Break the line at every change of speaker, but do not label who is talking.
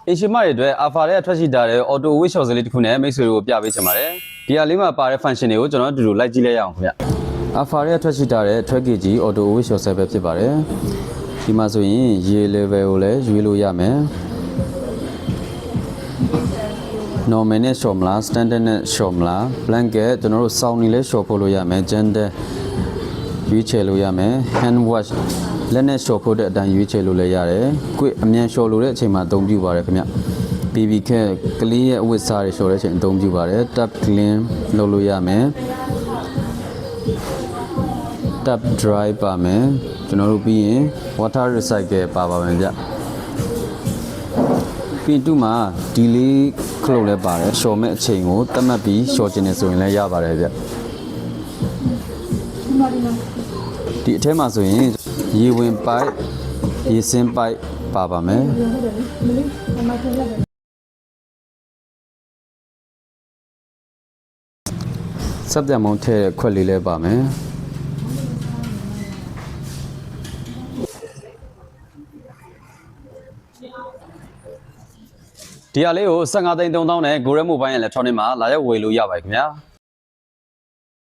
အင်ရှင်မတွေအတွက် Alpha ရဲ့ထွက်ရှိထားတဲ့ Auto Wish Shot လေးတစ်ခုနဲ့မိတ်ဆွေတို့ကိုပြပေးချင်ပါတယ်ဒီဟာလေးမှာပါတဲ့ function တွေကိုကျွန်တော်တို့အတူတူလိုက်ကြည့်လိုက်ရအောင်ခင်ဗျ Alpha ရဲ့ထွက်ရှိထားတဲ့ track gauge Auto Wish Shot ပဲဖြစ်ပါတယ်ဒီမှာဆိုရင်ရေ level ကိုလည်းရွေးလို့ရမယ် normal နဲ့ short မလား standard နဲ့ short မလား blanket ကျွန်တော်တို့စောင်းနေလဲ short ဖို့လို့ရမယ် gender ရွေးချယ်လို့ရမယ် hand wash လက်နဲ့ short ဖို့တဲ့အတိုင်းရွေးချယ်လို့လည်းရတယ် quick အမြန် short လို့တဲ့အချိန်မှာအသုံးပြုပါတယ်ခင်ဗျ BB cat ကလေးရဲ့အဝတ်စားတွေ short တဲ့အချိန်အသုံးပြုပါတယ် tap clean လုပ်လို့ရမယ် tap dry ပါမယ်ကျွန်တော်တို့ပြီးရင် water recycle ပါပါမယ်ဗျပြီးတူမှာဒီလေးခလုတ်လဲပါတယ် short မဲ့အချိန်ကိုတတ်မှတ်ပြီး short ခြင်းနေဆိုရင်လည်းရပါတယ်ဗျဒီအထဲမှာဆိုရင်ရေဝင်ပိုက်ရေစင်းပိုက်ပါပါမယ်စပ်ပြန်မုံထဲခွက်လေးလဲပါမယ်ဒီဟာလေးကို15သိန်း3000နဲ့ Go Red Mobile Electronic မှာလာရောက်ဝယ်လို့ရပါတယ်ခင်ဗျာ